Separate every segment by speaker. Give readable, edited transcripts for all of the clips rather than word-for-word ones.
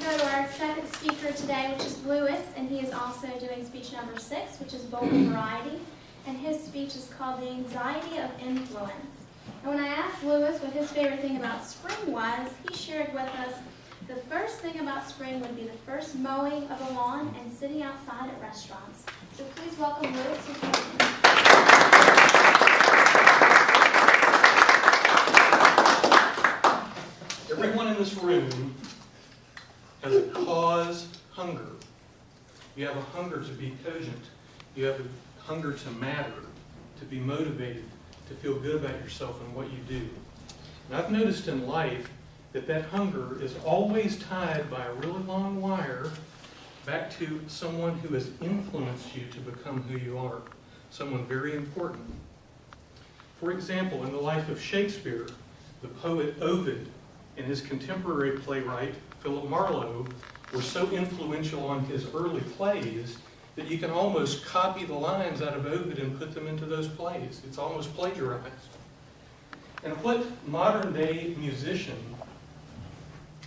Speaker 1: go to our second speaker today, which is Lewis, and he is also doing speech number 6, which is Bold Variety, and his speech is called The Anxiety of Influence. And when I asked Lewis what his favorite thing about spring was, he shared with us the first thing about spring would be the first mowing of a lawn and sitting outside at restaurants. So please welcome Lewis to the
Speaker 2: Everyone in this room has a cause hunger. You have a hunger to be cogent. You have a hunger to matter, to be motivated, to feel good about yourself and what you do. And I've noticed in life that hunger is always tied by a really long wire back to someone who has influenced you to become who you are, someone very important. For example, in the life of Shakespeare, the poet Ovid and his contemporary playwright, Philip Marlowe, were so influential on his early plays that you can almost copy the lines out of Ovid and put them into those plays. It's almost plagiarized. And what modern-day musician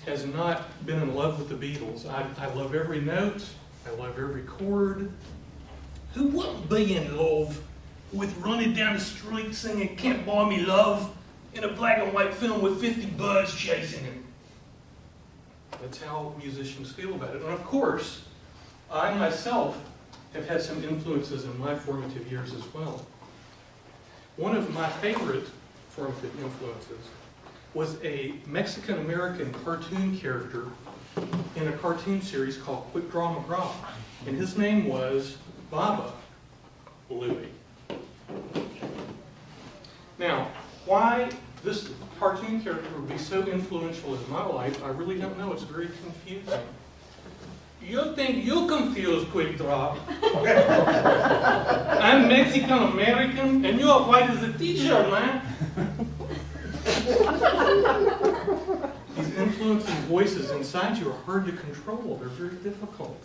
Speaker 2: has not been in love with the Beatles? I love every note. I love every chord. Who wouldn't be in love with running down the street singing "Can't Buy Me Love" in a black and white film with 50 birds chasing him? That's how musicians feel about it. And of course, I myself have had some influences in my formative years as well. One of my favorite formative influences was a Mexican-American cartoon character in a cartoon series called Quick Draw McGraw. And his name was Baba Louie. Now, why this cartoon character would be so influential in my life, I really don't know. It's very confusing. You think you confuse Quick Draw? I'm Mexican-American, and you're white as a t-shirt, man. These influencing voices inside you are hard to control. They're very difficult.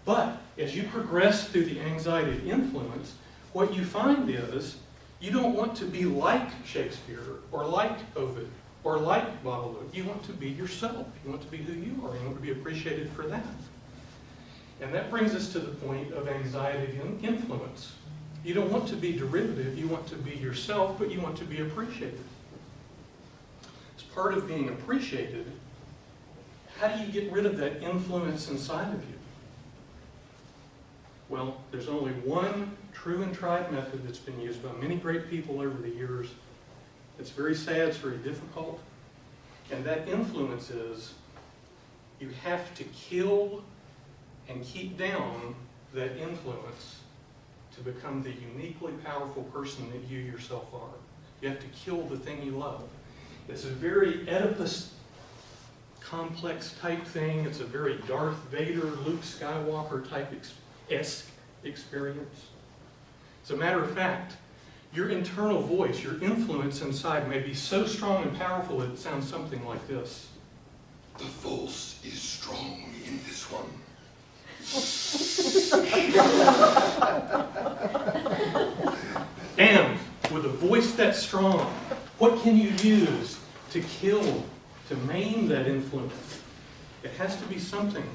Speaker 2: But as you progress through the anxiety of influence, what you find is you don't want to be like Shakespeare or like Ovid or like Babalu. You want to be yourself. You want to be who you are. You want to be appreciated for that. And that brings us to the point of anxiety of influence. You don't want to be derivative. You want to be yourself, but you want to be appreciated. As part of being appreciated, how do you get rid of that influence inside of you? Well, there's only one true and tried method that's been used by many great people over the years. It's very sad, it's very difficult. And that influence is you have to kill and keep down that influence to become the uniquely powerful person that you yourself are. You have to kill the thing you love. It's a very Oedipus complex type thing. It's a very Darth Vader, Luke Skywalker type experience. As a matter of fact, your internal voice, your influence inside may be so strong and powerful that it sounds something like this.
Speaker 3: The force is strong in this one.
Speaker 2: And with a voice that strong, what can you use to kill, to maim that influence? It has to be something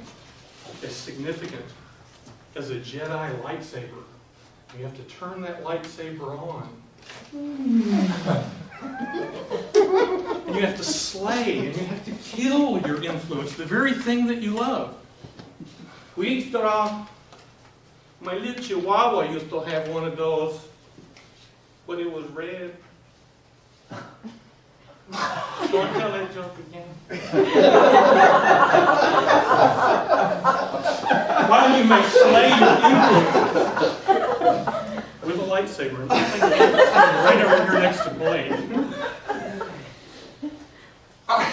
Speaker 2: as significant as a Jedi lightsaber. You have to turn that lightsaber on. And you have to slay, and you have to kill your influence, the very thing that you love. My little Chihuahua used to have one of those, but it was red. Don't tell that joke again. Why don't you make slay your influence with a lightsaber? Right over here next to Blade.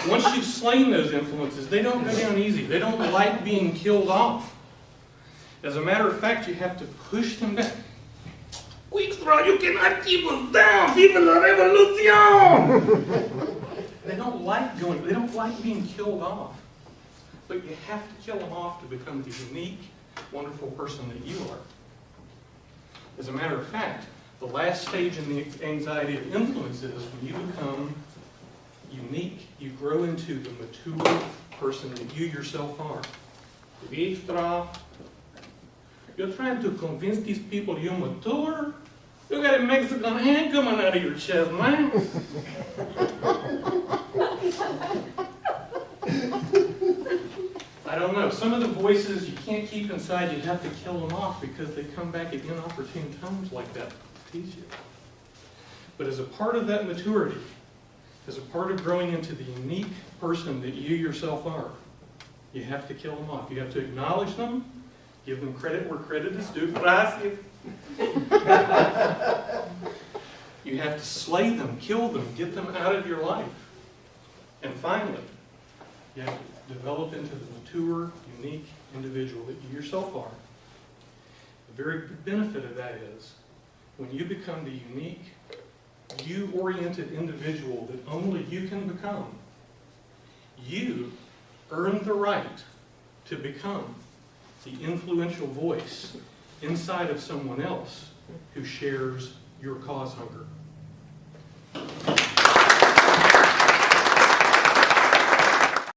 Speaker 2: Once you've slain those influences, they don't go down easy. They don't like being killed off. As a matter of fact, you have to push them back. Quick Draw, you cannot keep us down! Viva la revolution! They don't like being killed off. But you have to kill them off to become the unique, wonderful person that you are. As a matter of fact, the last stage in the anxiety of influence is when you become unique, you grow into the mature, person that you yourself are. Victor, you're trying to convince these people you're mature? You got a Mexican hand coming out of your chest, man. I don't know. Some of the voices you can't keep inside, you have to kill them off because they come back at inopportune times like that to teach you. But as a part of that maturity, as a part of growing into the unique person that you yourself are, you have to kill them off. You have to acknowledge them, give them credit where credit is due. Gracias. You have to slay them, kill them, get them out of your life. And finally, you have to develop into the mature, unique individual that you yourself are. The very benefit of that is when you become the unique, you-oriented individual that only you can become, you earn the right to become the influential voice inside of someone else who shares your cause hunger.